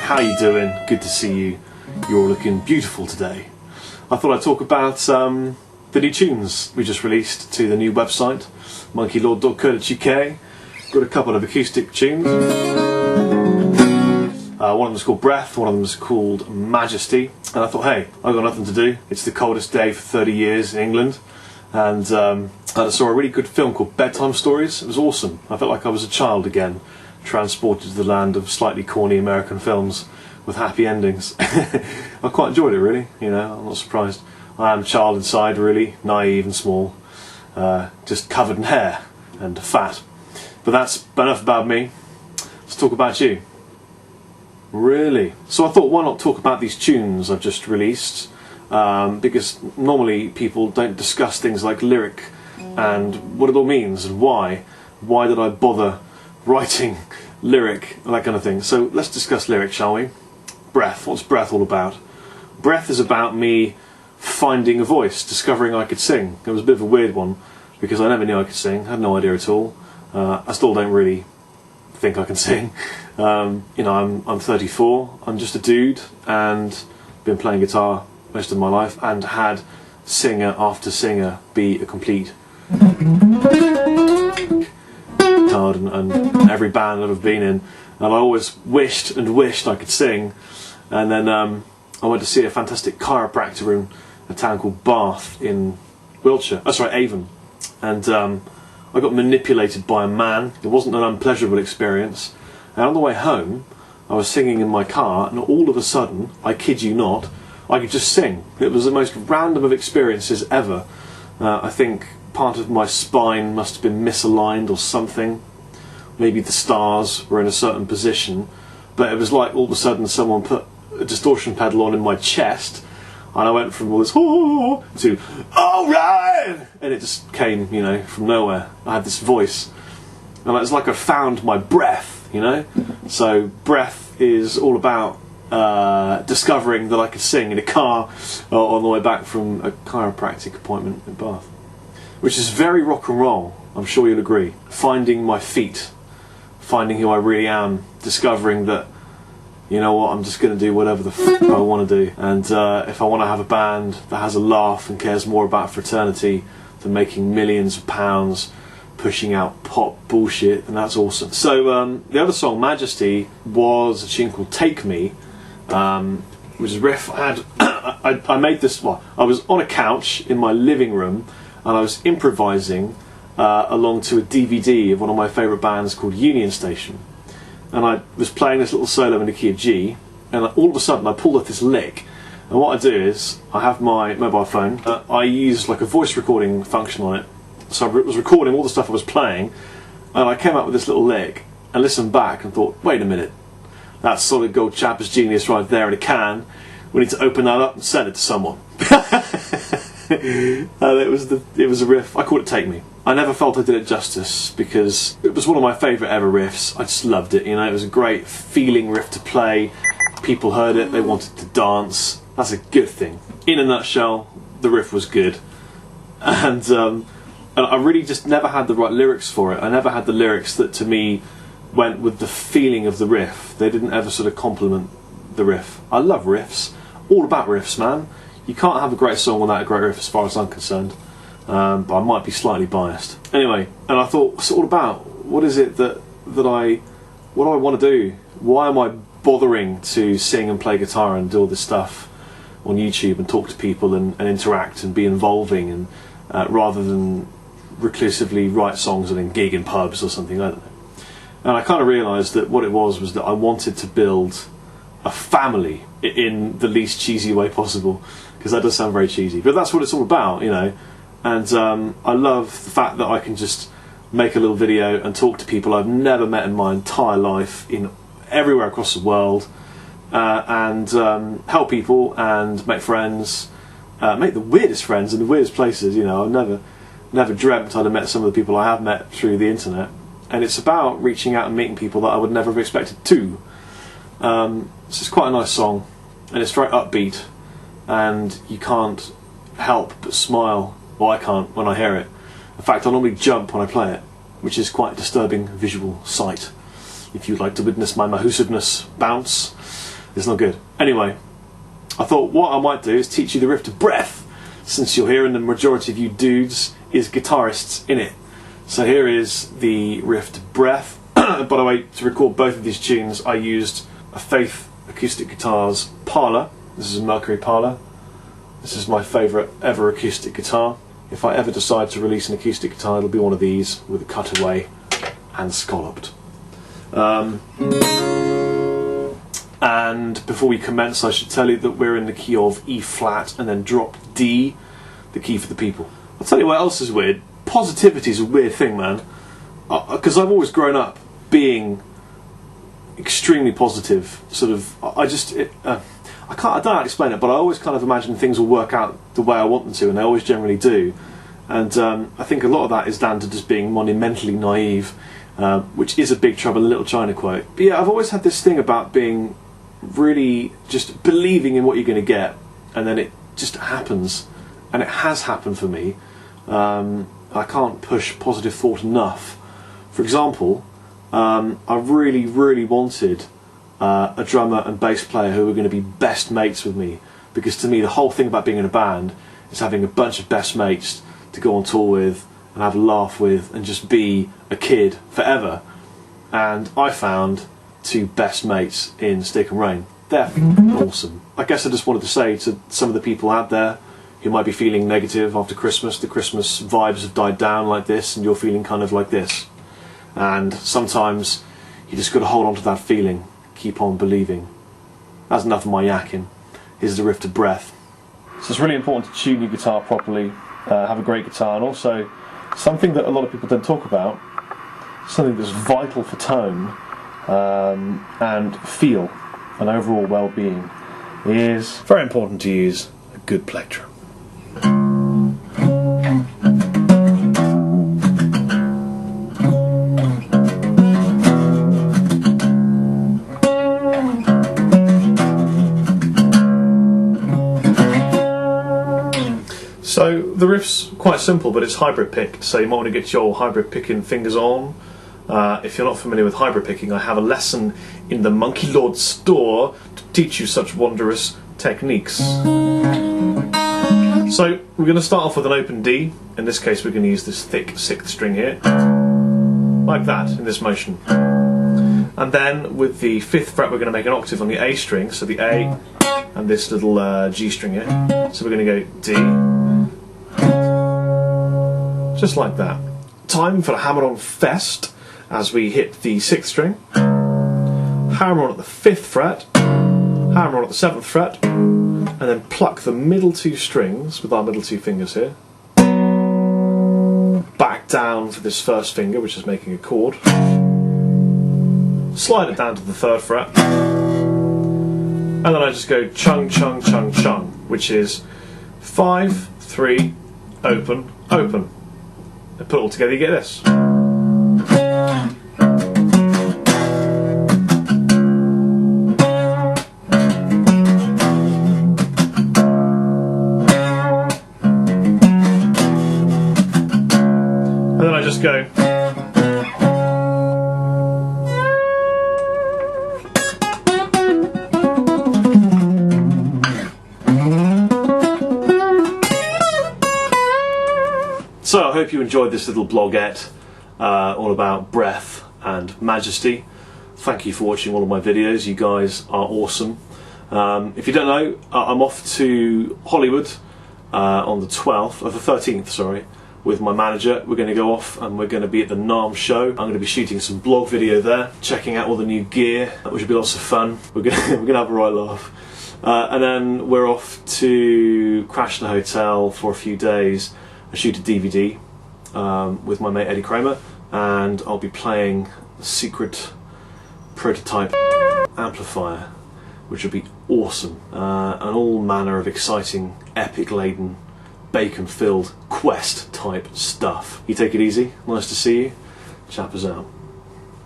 how you doing? Good to see you. You're looking beautiful today. I thought I'd talk about the new tunes we just released to the new website, monkeylord.co.uk. Got a couple of acoustic tunes. One of them is called Breath, one of them is called Majesty. And I thought, hey, I've got nothing to do. It's the coldest day for 30 years in England. And I saw a really good film called Bedtime Stories. It was awesome. I felt like I was a child again, transported to the land of slightly corny American films with happy endings. I quite enjoyed it, really. You know, I'm not surprised. I am a child inside, really, naive and small, just covered in hair and fat. But that's enough about me. Let's talk about you. Really? So I thought, why not talk about these tunes I've just released? Because normally people don't discuss things like lyric and what it all means and why. Why did I bother writing lyric and that kind of thing? So let's discuss lyric, shall we? Breath. What's Breath all about? Breath is about me finding a voice, discovering I could sing. It was a bit of a weird one because I never knew I could sing, had no idea at all. I still don't really think I can sing. You know, I'm 34, I'm just a dude and been playing guitar most of my life and had singer after singer be a complete card and every band that I've been in, and I always wished and wished I could sing. And then I went to see a fantastic chiropractor in a town called Bath in Wiltshire, Avon, and I got manipulated by a man. It wasn't an unpleasurable experience. And on the way home I was singing in my car and all of a sudden, I kid you not, I could just sing. It was the most random of experiences ever. I think part of my spine must have been misaligned or something. Maybe the stars were in a certain position, but it was like all of a sudden someone put a distortion pedal on in my chest and I went from all this oh to alright, and it just came, you know, from nowhere. I had this voice and it's like I found my breath, you know. So Breath is all about discovering that I could sing in a car on the way back from a chiropractic appointment in Bath, which is very rock and roll, I'm sure you'll agree. Finding my feet, finding who I really am, discovering that, you know what, I'm just going to do whatever the f*** I want to do, and if I want to have a band that has a laugh and cares more about fraternity than making millions of pounds pushing out pop bullshit, and that's awesome. So the other song, Majesty, was a tune called Take Me, which is Riff. I made this, well, I was on a couch in my living room and I was improvising along to a DVD of one of my favourite bands called Union Station, and I was playing this little solo in the key of G, and all of a sudden I pulled off this lick, and what I do is I have my mobile phone, I use like a voice recording function on it, so I was recording all the stuff I was playing, and I came up with this little lick and listened back and thought, wait a minute, that's solid gold Chappers genius right there in a can. We need to open that up and send it to someone. And it was a riff. I called it Take Me. I never felt I did it justice because it was one of my favourite ever riffs. I just loved it, you know. It was a great feeling riff to play. People heard it, they wanted to dance. That's a good thing. In a nutshell, the riff was good. And I really just never had the right lyrics for it. I never had the lyrics that to me went with the feeling of the riff. They didn't ever sort of complement the riff. I love riffs. All about riffs, man. You can't have a great song without a great riff as far as I'm concerned. But I might be slightly biased. Anyway, and I thought, what's it all about? What is it what do I want to do? Why am I bothering to sing and play guitar and do all this stuff on YouTube and talk to people and interact and be involving, and rather than reclusively write songs and then gig in pubs or something, I don't know. And I kind of realised that what it was that I wanted to build a family in the least cheesy way possible, because that does sound very cheesy, but that's what it's all about, you know. And I love the fact that I can just make a little video and talk to people I've never met in my entire life, in everywhere across the world, and help people and make friends, make the weirdest friends in the weirdest places. You know, I've never dreamt I'd have met some of the people I have met through the internet. And it's about reaching out and meeting people that I would never have expected to. So it's quite a nice song, and it's very upbeat, and you can't help but smile. Well, I can't when I hear it. In fact, I normally jump when I play it, which is quite a disturbing visual sight. If you'd like to witness my mahoosiveness bounce. It's not good. Anyway, I thought what I might do is teach you the riff to breath, since you're here and the majority of you dudes is guitarists in it. So here is the riff to breath. By the way, to record both of these tunes I used a Faith Acoustic Guitars Parlor. This is a Mercury Parlor. This is my favourite ever acoustic guitar. If I ever decide to release an acoustic guitar, it'll be one of these with a cutaway and scalloped. And before we commence, I should tell you that we're in the key of E flat and then drop D, the key for the people. I'll tell you what else is weird. Positivity is a weird thing, man. Because I've always grown up being extremely positive. Sort of, I don't know how to explain it, but I always kind of imagine things will work out the way I want them to, and they always generally do. And I think a lot of that is down to just being monumentally naive, which is a Big Trouble in Little China quote. But yeah, I've always had this thing about being really just believing in what you're going to get, and then it just happens, and it has happened for me. I can't push positive thought enough. For example, I really, really wanted a drummer and bass player who were going to be best mates with me, because to me the whole thing about being in a band is having a bunch of best mates to go on tour with and have a laugh with and just be a kid forever. And I found two best mates in Stick and Rain. They're awesome. I guess I just wanted to say to some of the people out there who might be feeling negative after Christmas, the Christmas vibes have died down like this and you're feeling kind of like this. And sometimes you just got to hold on to that feeling. Keep on believing. That's enough of my yakking. Here's the riff to breath. So it's really important to tune your guitar properly, have a great guitar, and also something that a lot of people don't talk about, something that's vital for tone and feel and overall well-being, is very important to use a good plectrum. So the riff's quite simple, but it's hybrid picked, so you might want to get your hybrid picking fingers on. If you're not familiar with hybrid picking, I have a lesson in the Monkey Lord store to teach you such wondrous techniques. So we're going to start off with an open D. In this case we're going to use this thick 6th string here, like that, in this motion. And then with the 5th fret we're going to make an octave on the A string, so the A and this little G string here. So we're going to go D, just like that. Time for a hammer-on fest as we hit the 6th string, hammer on at the 5th fret, hammer on at the 7th fret, and then pluck the middle 2 strings with our middle 2 fingers here, back down for this first finger, which is making a chord, slide it down to the 3rd fret, and then I just go chung, chung, chung, chung, which is 5, 3, open, open. And put it all together, you get this. And then I just go. So I hope you enjoyed this little blogette all about breath and majesty. Thank you for watching all of my videos. You guys are awesome. If you don't know, I'm off to Hollywood on the 13th, sorry, with my manager. We're going to go off and we're going to be at the NAMM show. I'm going to be shooting some blog video there, checking out all the new gear, which will be lots of fun. We're going to have a right laugh. And then we're off to crash in a hotel for a few days. I shoot a DVD with my mate Eddie Kramer, and I'll be playing a secret prototype amplifier, which will be awesome, and all manner of exciting, epic-laden, bacon-filled quest-type stuff. You take it easy. Nice to see you. Chappers out.